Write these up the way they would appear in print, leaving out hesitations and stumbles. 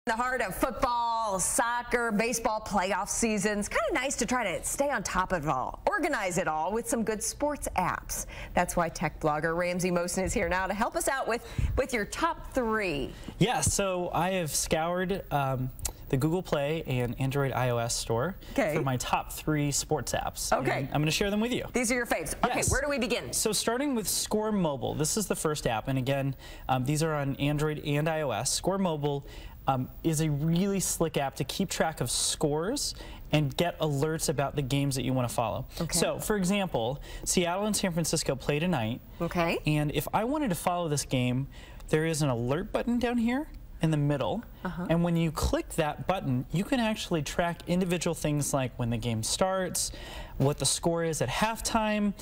The heart of football, soccer, baseball playoff seasons. Kind of nice to try to stay on top of it all, organize it all with some good sports apps. That's why tech blogger Ramsey Mohsen is here now to help us out with your top 3. Yeah, so I have scoured the Google Play and Android iOS store for my top 3 sports apps. Okay. And I'm going to share them with you. These are your faves. Okay, yes. Where do we begin? So starting with Score Mobile, this is the first app, and again, these are on Android and iOS. Score Mobile is a really slick app to keep track of scores and get alerts about the games that you want to follow. Okay. So, for example, Seattle and San Francisco play tonight. Okay. And if I wanted to follow this game, there is an alert button down here in the middle, and when you click that button, you can actually track individual things like when the game starts, what the score is at halftime,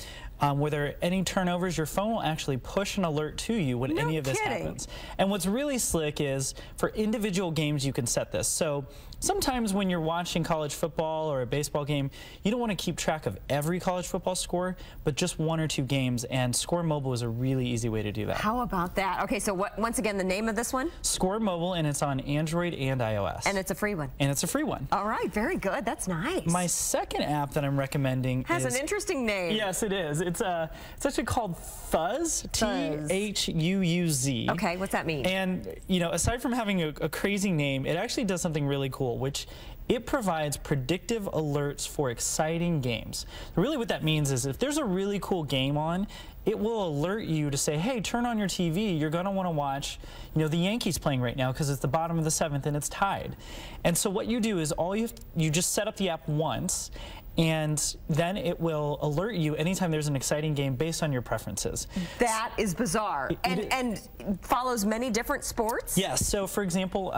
were there any turnovers. Your phone will actually push an alert to you when any of this happens. And what's really slick is for individual games you can set this. So sometimes when you're watching college football or a baseball game, you don't want to keep track of every college football score, but just 1 or 2 games, and Score Mobile is a really easy way to do that. How about that? Okay, so once again, the name of this one? Score Mobile, and it's on Android and iOS. And it's a free one. And it's a free one. All right, very good. That's nice. My second app that I'm recommending has an interesting name. Yes, it is. It's actually called Fuzz, T-H-U-U-Z. Okay, what's that mean? And, you know, aside from having a crazy name, it actually does something really cool, which it provides predictive alerts for exciting games. Really what that means is if there's a really cool game on, it will alert you to say, hey, turn on your TV. You're going to want to watch, you know, the Yankees playing right now because it's the bottom of the 7th and it's tied. And so what you do is you just set up the app once, and then it will alert you anytime there's an exciting game based on your preferences. That is bizarre. And follows many different sports? Yes. So, for example,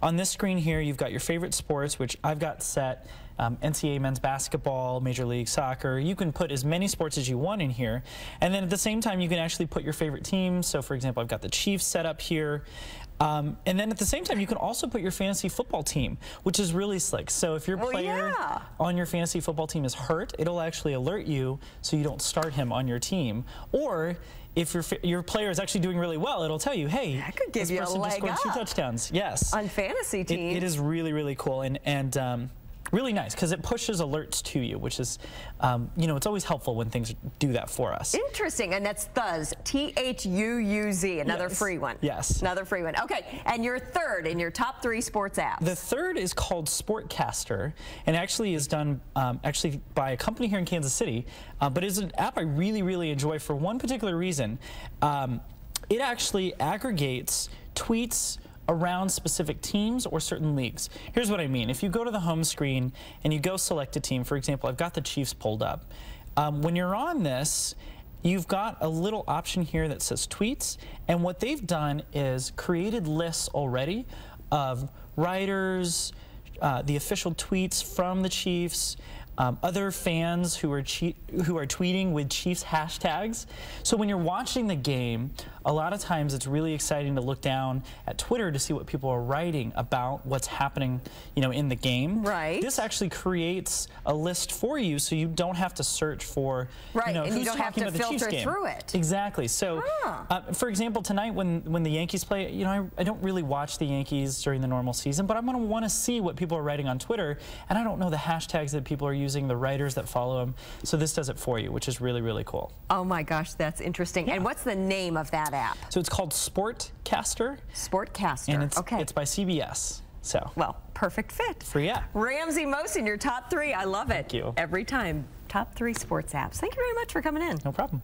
on this screen here, you've got your favorite sports, which I've got set. NCAA men's basketball, Major League Soccer. You can put as many sports as you want in here. And then at the same time, you can actually put your favorite teams. So, for example, I've got the Chiefs set up here. And then at the same time, you can also put your fantasy football team, which is really slick. So if your player on your fantasy football team is hurt, it'll actually alert you so you don't start him on your team. Or if your player is actually doing really well, it'll tell you, hey, that could give this you person just scored 2 touchdowns. Yes. On fantasy teams. It is really, really cool. And really nice because it pushes alerts to you, which is, you know, it's always helpful when things do that for us. Interesting. And that's Fuzz, T-H-U-U-Z, another free one. Yes. Another free one. Okay. And your third in your top 3 sports apps? The third is called Sportscaster, and actually is done by a company here in Kansas City, but it's an app I really, really enjoy for one particular reason. It actually aggregates tweets around specific teams or certain leagues. Here's what I mean. If you go to the home screen and you go select a team, for example, I've got the Chiefs pulled up. When you're on this, you've got a little option here that says tweets, and what they've done is created lists already of writers, the official tweets from the Chiefs, other fans who are tweeting with Chiefs hashtags. So when you're watching the game, a lot of times it's really exciting to look down at Twitter to see what people are writing about what's happening, you know, in the game. Right. This actually creates a list for you, so you don't have to search for, you know, and who's you don't have talking to about the Chiefs filter game. through it. Exactly. So, for example, tonight when the Yankees play, you know, I don't really watch the Yankees during the normal season, but I'm going to want to see what people are writing on Twitter, and I don't know the hashtags that people are using, the writers that follow them. So this does it for you, which is really, really cool. Oh my gosh, that's interesting. Yeah. And what's the name of that app? So it's called Sportscaster. Sportscaster. And it's by CBS. So, well, perfect fit. Free app. Ramsey Mohsen, your top 3. I love it. Thank you. Every time. Top 3 sports apps. Thank you very much for coming in. No problem.